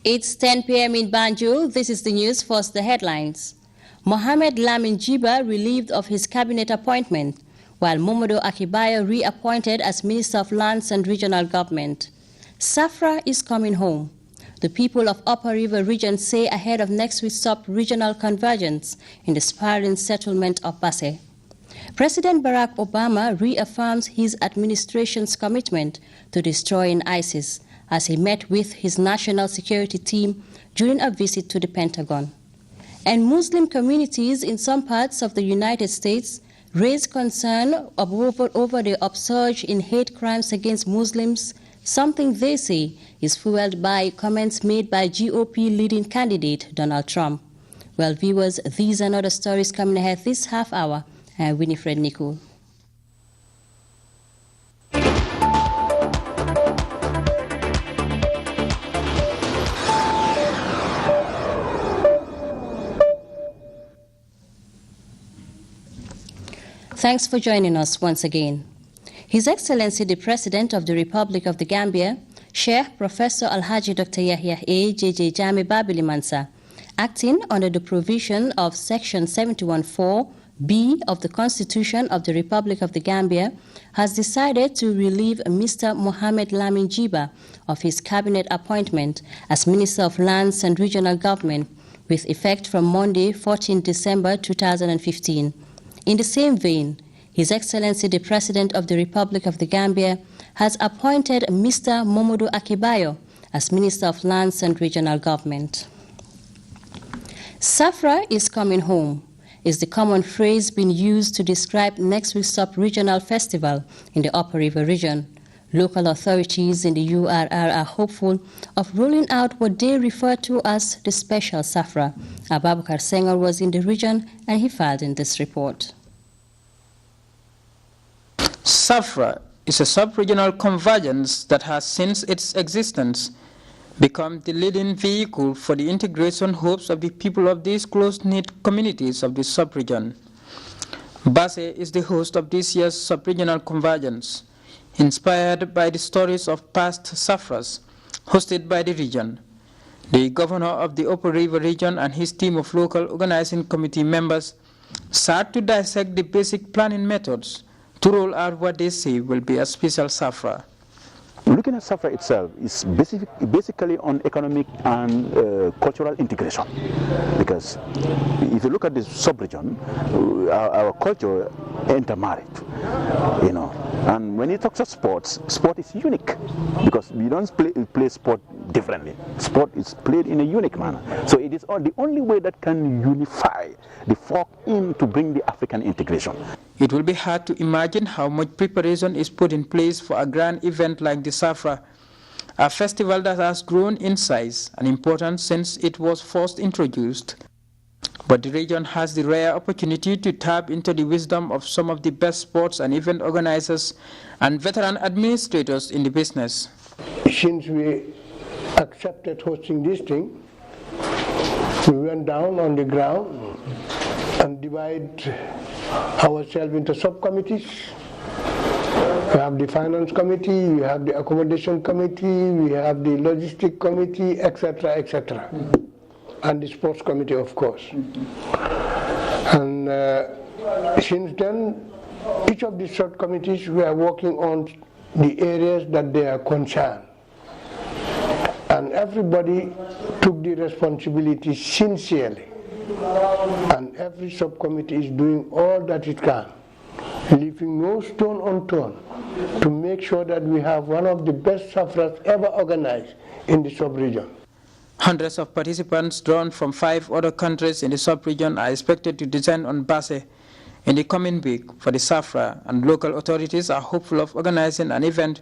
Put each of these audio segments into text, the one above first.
It's 10 p.m. in Banjul. This is the news. First, the headlines. Mohamed Lamin Jiba relieved of his cabinet appointment, while Momodo Akibayo reappointed as Minister of Lands and Regional Government. Safra is coming home. The people of Upper River Region say ahead of next week's sub-regional convergence in the spiraling settlement of Basse. President Barack Obama reaffirms his administration's commitment to destroying ISIS as he met with his national security team during a visit to the Pentagon. And Muslim communities in some parts of the United States raise concern over the upsurge in hate crimes against Muslims, something they say is fueled by comments made by GOP leading candidate Donald Trump. Well, viewers, these and other stories coming ahead this half hour. WINIFRED NICOL. Thanks for joining us once again. His Excellency the President of the Republic of the Gambia, Sheikh Professor Alhaji Dr. Yahya A. J.J. Jammeh Babili Mansa, acting under the provision of Section 71(4)(b) of the Constitution of the Republic of the Gambia, has decided to relieve Mr. Mohamed Lamin Jiba of his cabinet appointment as Minister of Lands and Regional Government with effect from Monday, 14 December 2015. In the same vein, His Excellency the President of the Republic of the Gambia has appointed Mr. Momodo Akibayo as Minister of Lands and Regional Government. Safra is coming home is the common phrase being used to describe next week's sub-regional festival in the Upper River region. Local authorities in the URR are hopeful of rolling out what they refer to as the special Safra. Ababakar Senghor was in the region and he filed in this report. Safra is a sub-regional convergence that has since its existence become the leading vehicle for the integration hopes of the people of these close-knit communities of the sub-region. Basse is the host of this year's sub-regional convergence, inspired by the stories of past Safras hosted by the region. The governor of the Upper River region and his team of local organizing committee members sat to dissect the basic planning methods to roll out what they say will be a special Safra. Looking at Safra itself is basically on economic and cultural integration, because if you look at this sub-region, our culture intermarried, you know. And when you talk of sports, sport is unique because we don't play sport differently. Sport is played in a unique manner. So it is the only way that can unify the folk in to bring the African integration. It will be hard to imagine how much preparation is put in place for a grand event like the Safra, a festival that has grown in size and importance since it was first introduced. But the region has the rare opportunity to tap into the wisdom of some of the best sports and event organizers and veteran administrators in the business. Since we accepted hosting this thing, we went down on the ground and divided ourselves into subcommittees. We have the finance committee, we have the accommodation committee, we have the logistic committee, etc., etc. And the sports committee, of course. And since then, each of the subcommittees we are working on the areas that they are concerned. And everybody took the responsibility sincerely. And every subcommittee is doing all that it can, leaving no stone unturned to make sure that we have one of the best Safras ever organized in the sub-region. Hundreds of participants drawn from 5 other countries in the sub-region are expected to descend on Basse in the coming week for the Safra, and local authorities are hopeful of organizing an event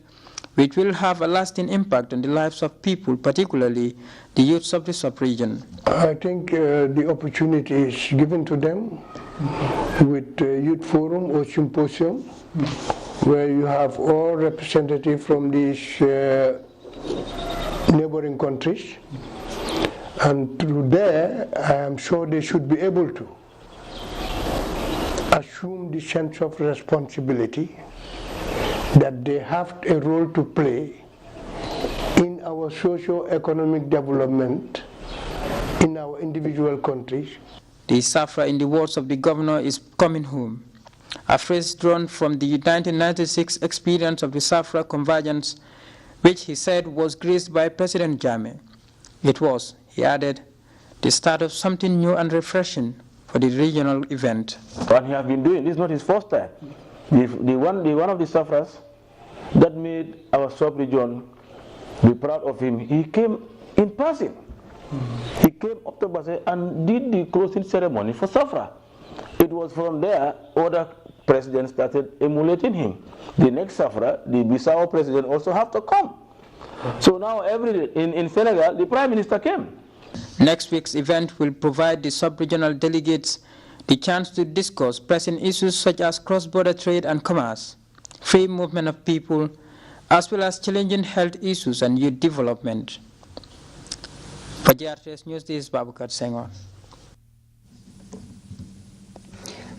which will have a lasting impact on the lives of people, particularly the youths of the sub-region. I think the opportunity is given to them with Youth Forum or Symposium, where you have all representatives from these neighboring countries. And through there, I am sure they should be able to assume the sense of responsibility that they have a role to play in in our socio-economic development in our individual countries. The Safra, in the words of the governor, is coming home, a phrase drawn from the 1996 experience of the Safra convergence, which he said was graced by President Jammeh. It was, he added, the start of something new and refreshing for the regional event. What he has been doing, this is not his first time. The one of the Safras that made our sub-region be proud of him, he came in person. He came up to Basel and did the closing ceremony for Safra. It was from there other presidents started emulating him. The next Safra, the Bissau president, also have to come. So now in Senegal, the Prime Minister came. Next week's event will provide the sub-regional delegates the chance to discuss pressing issues such as cross-border trade and commerce, free movement of people, as well as challenging health issues and youth development. For Grts News, this is Babukar Senghor.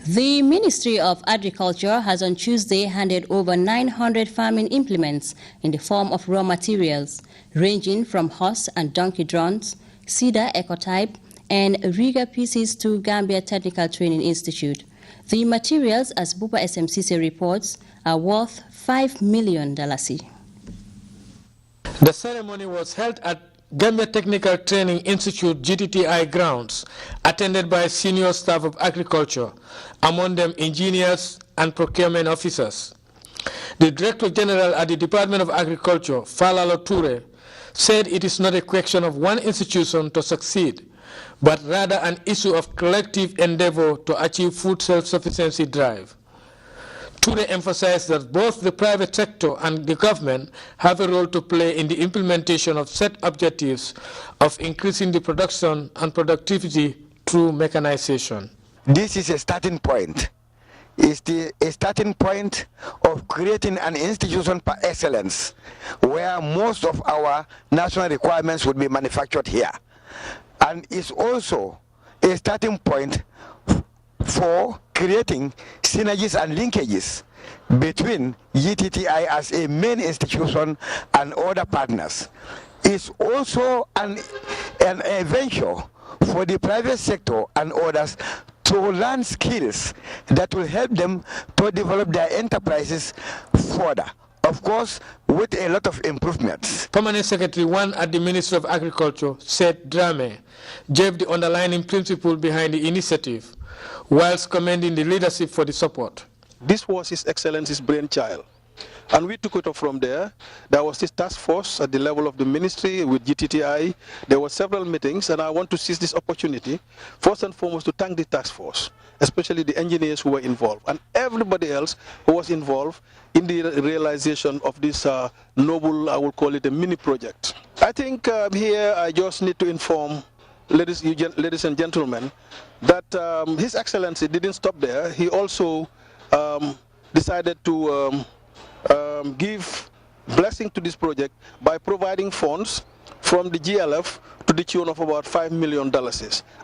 The Ministry of Agriculture has on Tuesday handed over 900 farming implements in the form of raw materials, ranging from horse and donkey drones, cedar ecotype, and rigger pieces to Gambia Technical Training Institute. The materials, as Buba SMCC reports, are worth $5 million. The ceremony was held at Gambia Technical Training Institute GTTI grounds, attended by senior staff of agriculture, among them engineers and procurement officers. The Director General at the Department of Agriculture, Falalo Toure, said it is not a question of one institution to succeed, but rather an issue of collective endeavor to achieve food self-sufficiency drive. Toure emphasized that both the private sector and the government have a role to play in the implementation of set objectives of increasing the production and productivity through mechanization. This is a starting point. It's a starting point of creating an institution per excellence where most of our national requirements would be manufactured here. And it's also a starting point for creating synergies and linkages between GTTI as a main institution and other partners. It's also a venture for the private sector and others to learn skills that will help them to develop their enterprises further. Of course, with a lot of improvements. Permanent Secretary 1 at the Ministry of Agriculture, Seth Drame, gave the underlying principle behind the initiative, whilst commending the leadership for the support. This was His Excellency's brainchild. And we took it up from there. There was this task force at the level of the ministry with GTTI. There were several meetings, and I want to seize this opportunity, first and foremost, to thank the task force, especially the engineers who were involved, and everybody else who was involved in the realization of this noble, I will call it a mini project. I think here I just need to inform ladies and gentlemen that His Excellency didn't stop there. He also decided to give blessing to this project by providing funds from the GLF to the tune of about $5 million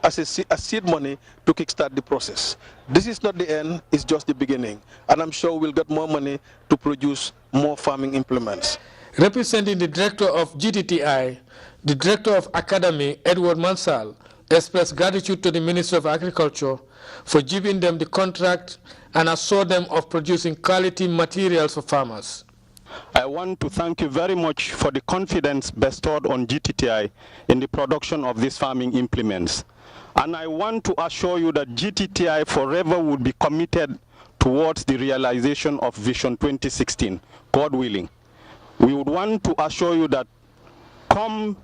as a seed money to kickstart the process. This is not the end, it's just the beginning. And I'm sure we'll get more money to produce more farming implements. Representing the Director of GTTI, the Director of Academy, Edward Mansal, expressed gratitude to the Ministry of Agriculture for giving them the contract and assured them of producing quality materials for farmers. I want to thank you very much for the confidence bestowed on GTTI in the production of these farming implements. And I want to assure you that GTTI forever would be committed towards the realization of Vision 2016, God willing. We would want to assure you that come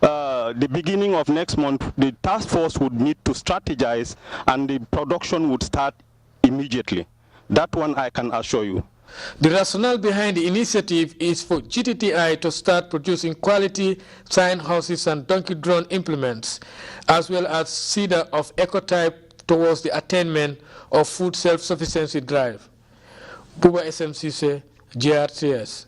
the beginning of next month, the task force would need to strategize and the production would start immediately. That one I can assure you. The rationale behind the initiative is for GTTI to start producing quality sign houses and donkey drone implements, as well as cedar of ecotype towards the attainment of food self-sufficiency drive. Buba SMCC, Grts.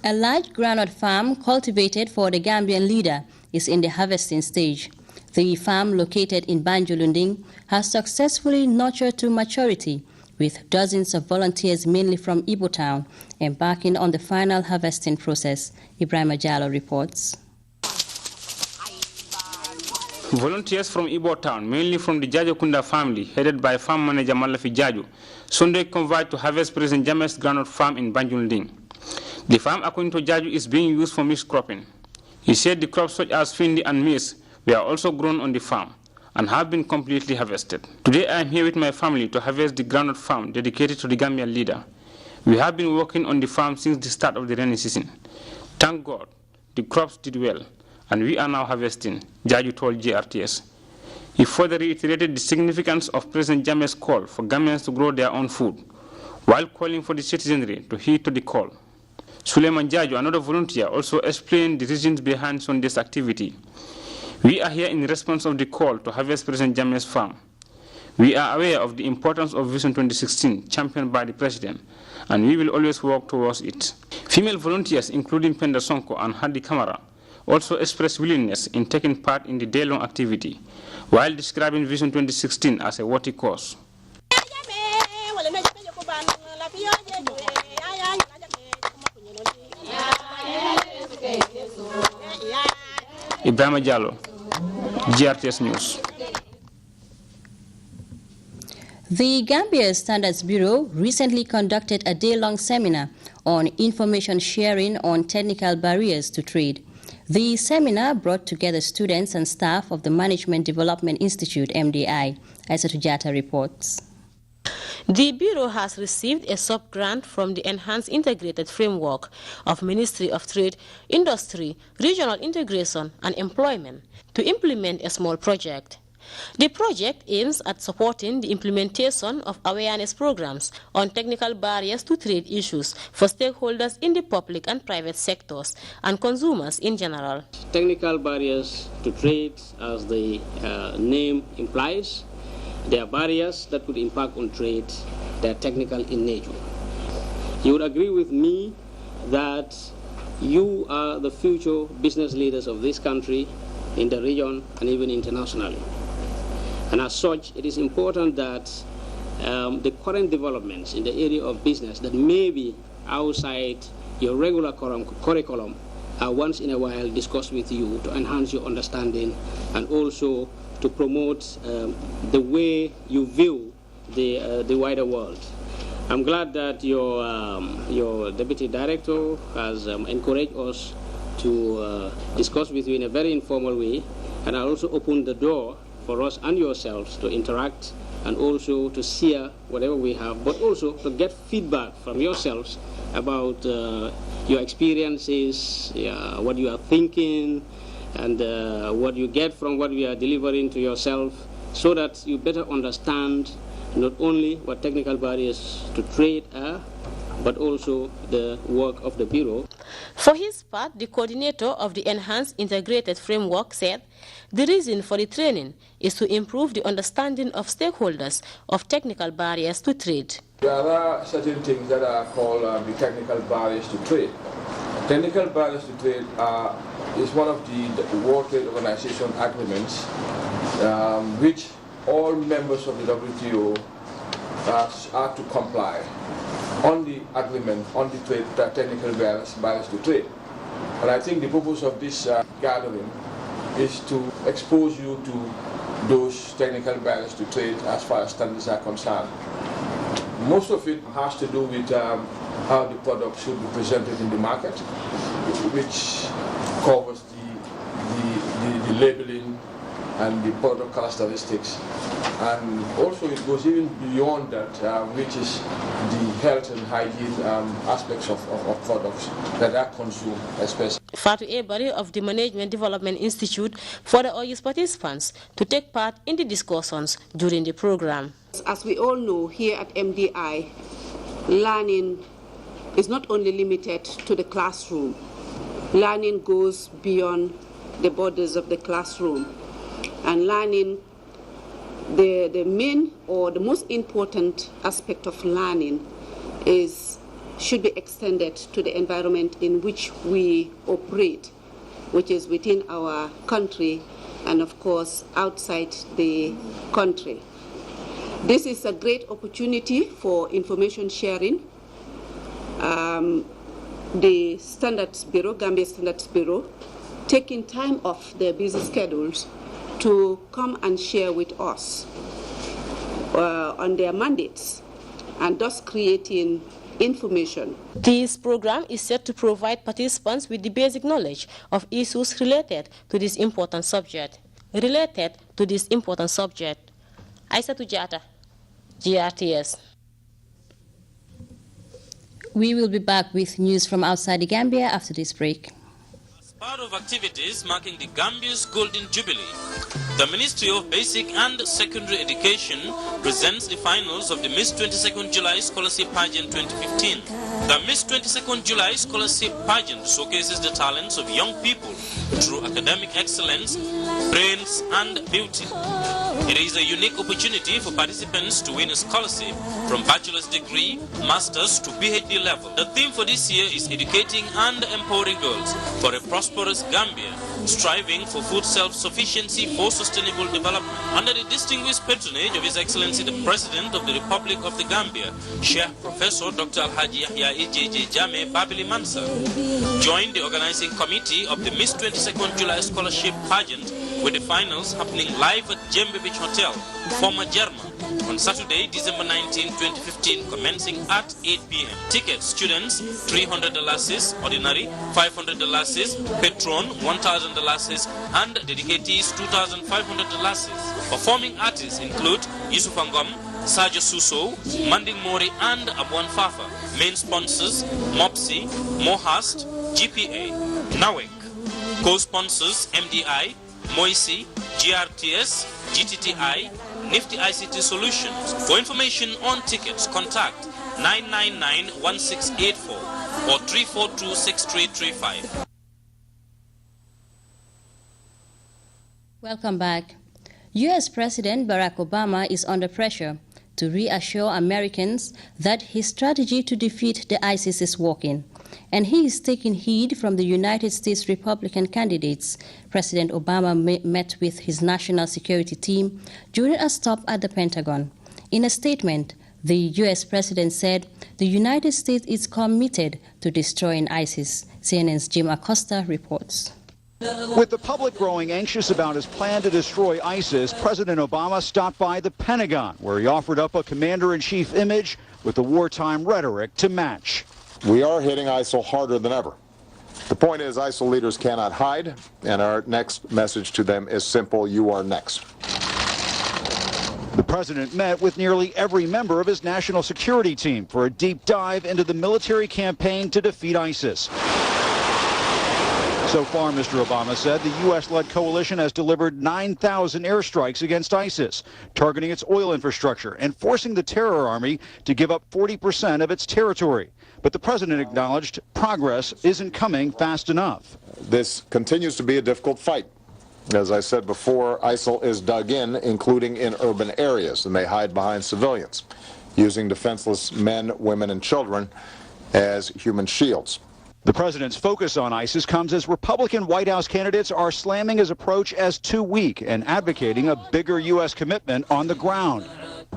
A large groundnut farm cultivated for the Gambian leader is in the harvesting stage. The farm, located in Banjulunding, has successfully nurtured to maturity with dozens of volunteers, mainly from Ibo Town, embarking on the final harvesting process. Ibrahim Jallo reports. Volunteers from Ibo Town, mainly from the Jajo Kunda family, headed by farm manager Malafi Jajo, Sunday conveyed to harvest President Jammeh's groundnut farm in Banjul. The farm, according to Jajo, is being used for mixed cropping. He said the crops such as findi and maize were also grown on the farm and have been completely harvested. Today I am here with my family to harvest the groundnut farm dedicated to the Gambian leader. We have been working on the farm since the start of the rainy season. Thank God, the crops did well, and we are now harvesting, Jajo told GRTS. He further reiterated the significance of President Jammeh's call for Gambians to grow their own food, while calling for the citizenry to heed to the call. Suleiman Jajo, another volunteer, also explained the reasons behind Sunday's activity. We are here in response of the call to harvest President Jammeh's farm. We are aware of the importance of Vision 2016, championed by the President, and we will always work towards it. Female volunteers, including Penda Sonko and Hadi Kamara, also expressed willingness in taking part in the day-long activity, while describing Vision 2016 as a worthy cause. Ibrahim Jallo, GRTS News. The Gambia Standards Bureau recently conducted a day-long seminar on information sharing on technical barriers to trade. The seminar brought together students and staff of the Management Development Institute, MDI. Aissatou Jatta reports. The Bureau has received a sub-grant from the Enhanced Integrated Framework of Ministry of Trade, Industry, Regional Integration and Employment to implement a small project. The project aims at supporting the implementation of awareness programs on technical barriers to trade issues for stakeholders in the public and private sectors and consumers in general. Technical barriers to trade, as the name implies, they are barriers that could impact on trade. They are technical in nature. You would agree with me that you are the future business leaders of this country, in the region, and even internationally. And as such, it is important that the current developments in the area of business that may be outside your regular curriculum are once in a while discussed with you to enhance your understanding and also to promote the way you view the wider world. I'm glad that your Deputy Director has encouraged us to discuss with you in a very informal way, and I also opened the door for us and yourselves to interact and also to share whatever we have, but also to get feedback from yourselves about your experiences, what you are thinking, and what you get from what we are delivering to yourself, so that you better understand not only what technical barriers to trade are, but also the work of the Bureau. For his part, the coordinator of the Enhanced Integrated Framework said the reason for the training is to improve the understanding of stakeholders of technical barriers to trade. There are certain things that are called the technical barriers to trade. Technical barriers to trade is one of the World Trade Organization agreements which all members of the WTO are to comply on the agreement on the trade, technical barriers to trade. And I think the purpose of this gathering is to expose you to those technical barriers to trade as far as standards are concerned. Most of it has to do with how the product should be presented in the market, which covers the labeling and the product characteristics. And also it goes even beyond that, which is the health and hygiene aspects of products that are consumed, especially. Fatou Ebari of the Management Development Institute further urges participants to take part in the discussions during the program. As we all know, here at MDI, learning is not only limited to the classroom. Learning goes beyond the borders of the classroom. And learning, the main or the most important aspect of learning should be extended to the environment in which we operate, which is within our country and of course outside the country. This is a great opportunity for information sharing. The Standards Bureau, Gambia Standards Bureau, taking time off their busy schedules to come and share with us on their mandates, and thus creating information. This program is set to provide participants with the basic knowledge of issues related to this important subject. Aissatou Diatta, GRTS. We will be back with news from outside the Gambia after this break. As part of activities marking the Gambia's Golden Jubilee, the Ministry of Basic and Secondary Education presents the finals of the Miss 22nd July Scholarship Pageant 2015. The Miss 22nd July Scholarship Pageant showcases the talents of young people through academic excellence, brains, and beauty. It is a unique opportunity for participants to win a scholarship from bachelor's degree, master's to PhD level. The theme for this year is educating and empowering girls for a prosperous Gambia, striving for food self-sufficiency for sustainable development. Under the distinguished patronage of His Excellency the President of the Republic of the Gambia, Sheikh Professor Dr. Alhaji Yahya J.J. Jammeh Babili Mansa, joined the organizing committee of the Miss 22nd July Scholarship Pageant, with the finals happening live at Jembe Beach Hotel, former German, on Saturday, December 19, 2015, commencing at 8 p.m. Tickets, students, $300, ordinary, $500, patron, $1,000, and dedicatees, $2,500. Performing artists include Yusuf Angom, Sajo Suso, Manding Mori, and Abuan Fafa. Main sponsors, Mopsi, Mohast, GPA, Nawek. Co-sponsors, MDI, Moisi, GRTS, GTTI, Nifty ICT Solutions. For information on tickets, contact 999-1684 or 342-6335. Welcome back. U.S. President Barack Obama is under pressure to reassure Americans that his strategy to defeat the ISIS is working, and he is taking heed from the United States Republican candidates. President Obama met with his national security team during a stop at the Pentagon. In a statement, the U.S. president said the United States is committed to destroying ISIS. CNN's Jim Acosta reports. With the public growing anxious about his plan to destroy ISIS, President Obama stopped by the Pentagon, where he offered up a commander-in-chief image with the wartime rhetoric to match. We are hitting ISIL harder than ever. The point is, ISIL leaders cannot hide, and our next message to them is simple: you are next. The president met with nearly every member of his national security team for a deep dive into the military campaign to defeat ISIS. So far, Mr. Obama said, the U.S.-led coalition has delivered 9,000 airstrikes against ISIS, targeting its oil infrastructure and forcing the terror army to give up 40% of its territory. But the president acknowledged progress isn't coming fast enough. This continues to be a difficult fight. As I said before, ISIL is dug in, including in urban areas, and they hide behind civilians, using defenseless men, women, and children as human shields. The president's focus on ISIS comes as Republican White House candidates are slamming his approach as too weak and advocating a bigger U.S. commitment on the ground.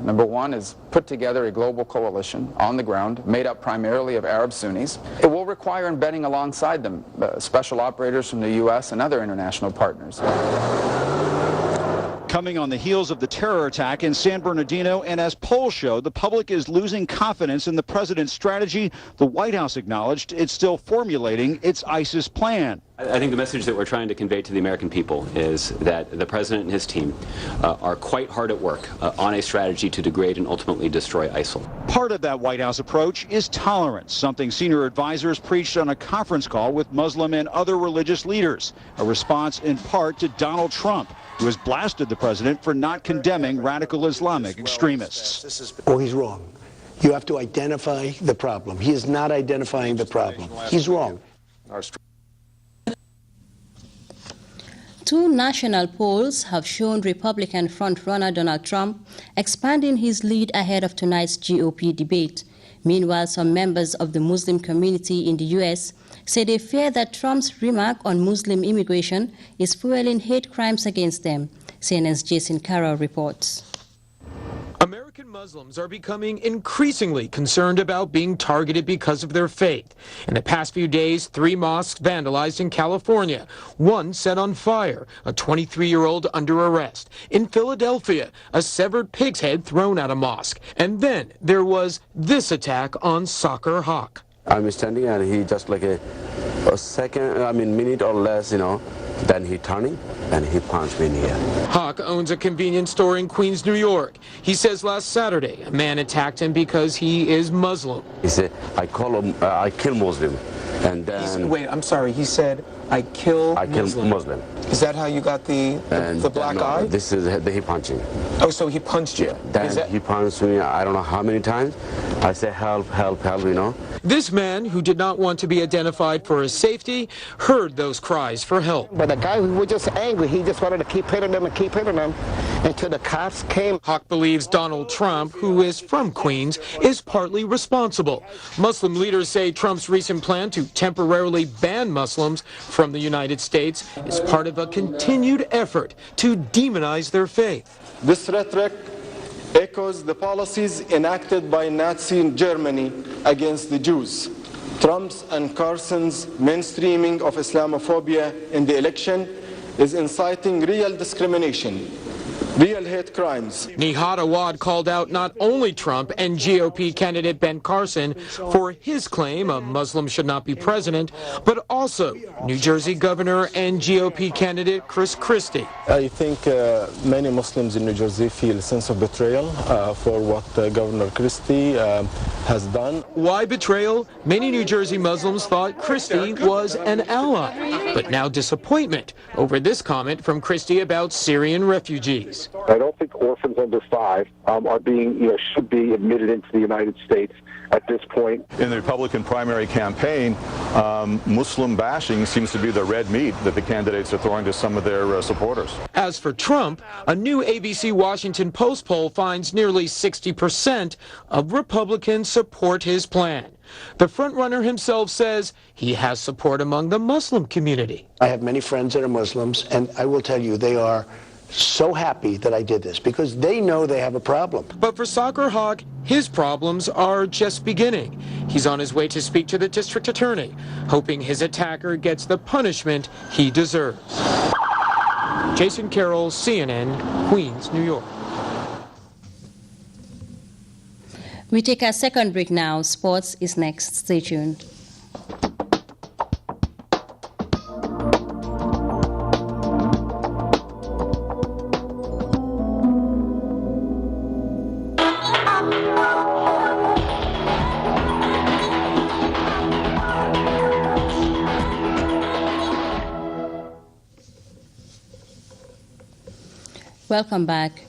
Number one is put together a global coalition on the ground made up primarily of Arab Sunnis. It will require embedding alongside them special operators from the U.S. and other international partners. Coming on the heels of the terror attack in San Bernardino, and as polls show, the public is losing confidence in the president's strategy. The White House acknowledged it's still formulating its ISIS plan. I think the message that we're trying to convey to the American people is that the president and his team are quite hard at work on a strategy to degrade and ultimately destroy ISIL. Part of that White House approach is tolerance, something senior advisors preached on a conference call with Muslim and other religious leaders, a response in part to Donald Trump, who has blasted the president for not condemning radical Islamic extremists. Oh, he's wrong. You have to identify the problem. He is not identifying the problem. He's wrong. Two national polls have shown Republican frontrunner Donald Trump expanding his lead ahead of tonight's GOP debate. Meanwhile, some members of the Muslim community in the U.S. say they fear that Trump's remark on Muslim immigration is fueling hate crimes against them. CNN's Jason Carroll reports. American Muslims are becoming increasingly concerned about being targeted because of their faith. In the past few days, 3 mosques vandalized in California, 1 set on fire, a 23-year-old under arrest. In Philadelphia, a severed pig's head thrown at a mosque. And then there was this attack on Soccer Hawk. I'm standing and he just like a minute or less, then he turning and he punched me in here. Hawk owns a convenience store in Queens, New York. He says last Saturday a man attacked him because he is Muslim. He said, I kill Muslim. And then... Wait, I'm sorry, he said, I kill Muslim. Is that how you got the black eye? This is he punching. Oh, so he punched you? Yeah, then he punched me, I don't know how many times. I said, help, help, help, This man, who did not want to be identified for his safety, heard those cries for help. But the guy who was just angry, he just wanted to keep hitting them until the cops came. Hawk believes Donald Trump, who is from Queens, is partly responsible. Muslim leaders say Trump's recent plan to temporarily ban Muslims from the United States is part of a continued effort to demonize their faith. This rhetoric echoes the policies enacted by Nazi Germany against the Jews. Trump's and Carson's mainstreaming of Islamophobia in the election is inciting real discrimination, real hate crimes. Nihad Awad called out not only Trump and GOP candidate Ben Carson for his claim a Muslim should not be president, but also New Jersey Governor and GOP candidate Chris Christie. I think many Muslims in New Jersey feel a sense of betrayal for what Governor Christie has done. Why betrayal? Many New Jersey Muslims thought Christie was an ally, but now disappointment over this comment from Christie about Syrian refugees. I don't think orphans under 5 are being, should be admitted into the United States at this point. In the Republican primary campaign, Muslim bashing seems to be the red meat that the candidates are throwing to some of their supporters. As for Trump, a new ABC Washington Post poll finds nearly 60% of Republicans support his plan. The frontrunner himself says he has support among the Muslim community. I have many friends that are Muslims, and I will tell you, they are so happy that I did this because they know they have a problem. But for Soccer Hawk, his problems are just beginning. He's on his way to speak to the district attorney, hoping his attacker gets the punishment he deserves. Jason Carroll, CNN, Queens, New York. We take our second break now. Sports is next. Stay tuned. Welcome back.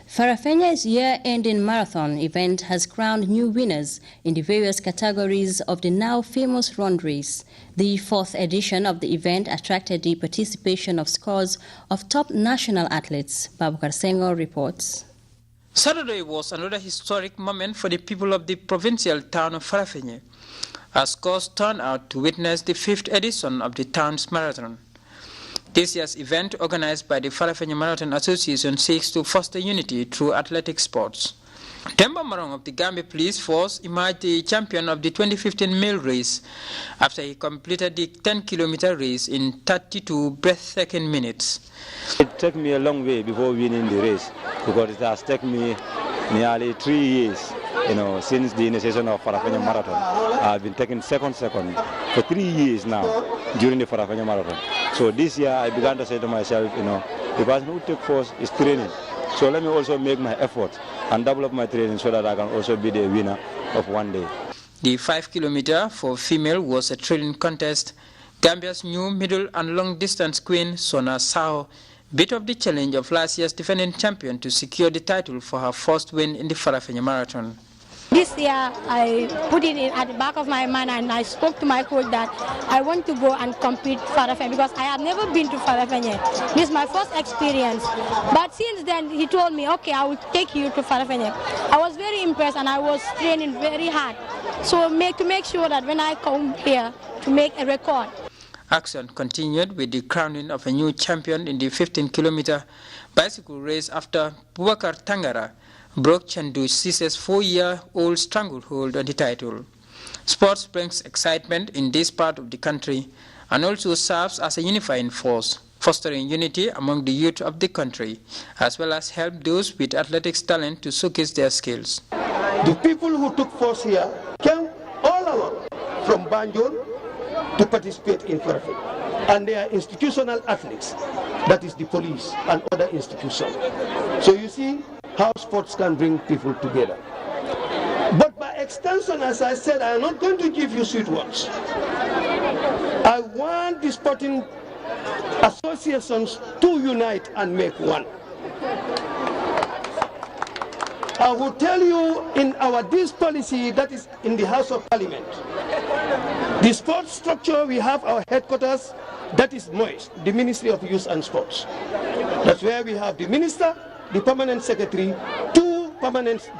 Farafenya's year-ending marathon event has crowned new winners in the various categories of the now famous run race. The 4th edition of the event attracted the participation of scores of top national athletes. Babukar Senghor reports. Saturday was another historic moment for the people of the provincial town of Farafenye, as scores turned out to witness the 5th edition of the town's marathon. This year's event, organized by the Farafenye Marathon Association, seeks to foster unity through athletic sports. Demba Marong of the Gambia Police Force emerged the champion of the 2015 male race after he completed the 10-kilometer race in 32 breathtaking minutes. It took me a long way before winning the race because it has taken me nearly 3 years. Since the initiation of Farafenye Marathon, I've been taking second for 3 years now during the Farafenye Marathon. So this year I began to say to myself, the person who takes first is training. So let me also make my effort and double up my training so that I can also be the winner of one day. The 5-kilometer for female was a thrilling contest. Gambia's new middle and long distance queen, Sona Sao, beat up the challenge of last year's defending champion to secure the title for her first win in the Farafenye Marathon. This year, I put it in at the back of my mind and I spoke to my coach that I want to go and compete Farafenye because I have never been to Farafenye. This is my first experience. But since then, he told me, okay, I will take you to Farafenye. I was very impressed and I was training very hard. So to make sure that when I come here to make a record. Action continued with the crowning of a new champion in the 15-kilometer bicycle race after Boubacar Tangara broke Chandu Cisse's 4-year-old stranglehold on the title. Sports brings excitement in this part of the country and also serves as a unifying force, fostering unity among the youth of the country, as well as help those with athletics talent to showcase their skills. The people who took force here came all along from Banjul to participate in Farafenni. And they are institutional athletes, that is the police and other institutions. So you see how sports can bring people together. But by extension, as I said, I am not going to give you sweet words. I want the sporting associations to unite and make one. I will tell you in our this policy that is in the House of Parliament, the sports structure, we have our headquarters, that is MOIS, the Ministry of Youth and Sports. That's where we have the minister, the permanent secretary, 2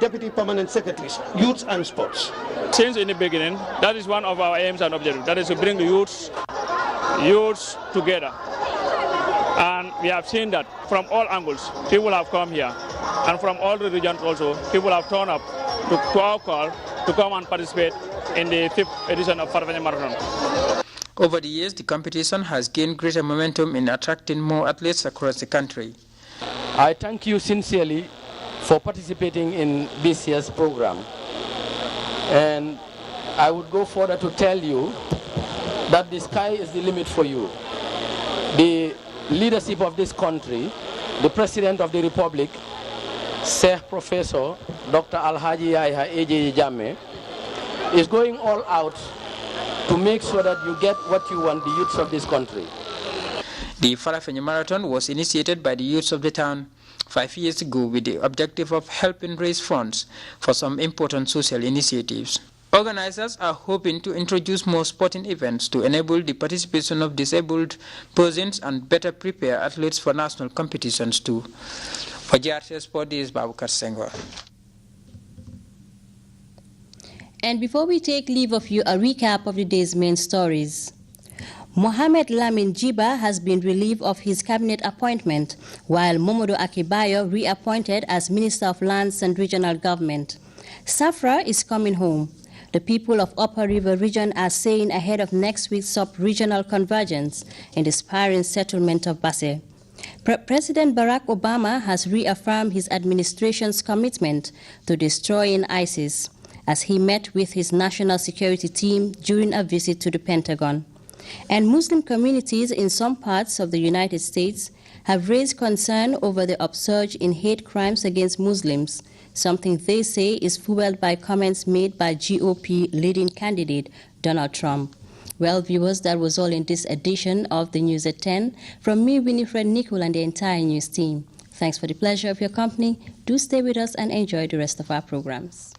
deputy permanent secretaries, youth and sports. Since in the beginning, that is one of our aims and objectives, that is to bring the youths together. And we have seen that from all angles, people have come here. And from all the regions also, people have turned up to our call to come and participate in the 5th edition of Farafenni Marathon. Over the years, the competition has gained greater momentum in attracting more athletes across the country. I thank you sincerely for participating in this year's program. And I would go further to tell you that the sky is the limit for you. The leadership of this country, the President of the Republic, Sheikh Professor Dr. Alhaji Yahya AJ Jammeh, is going all out to make sure that you get what you want, the youths of this country. The Farafenni Marathon was initiated by the youths of the town 5 years ago with the objective of helping raise funds for some important social initiatives. Organizers are hoping to introduce more sporting events to enable the participation of disabled persons and better prepare athletes for national competitions too. For Grts Sport, this is Babukar Senghor. And before we take leave of you, a recap of the day's main stories. Mohamed Lamin Jiba has been relieved of his cabinet appointment, while Momodo Akibayo reappointed as Minister of Lands and Regional Government. Safra is coming home. The people of Upper River Region are saying ahead of next week's sub-regional convergence in the aspiring settlement of Basse. President Barack Obama has reaffirmed his administration's commitment to destroying ISIS as he met with his national security team during a visit to the Pentagon. And Muslim communities in some parts of the United States have raised concern over the upsurge in hate crimes against Muslims, something they say is fueled by comments made by GOP leading candidate Donald Trump. Well, viewers, that was all in this edition of the News at 10. From me, WINIFRED, NICOL, and the entire news team. Thanks for the pleasure of your company. Do stay with us and enjoy the rest of our programs.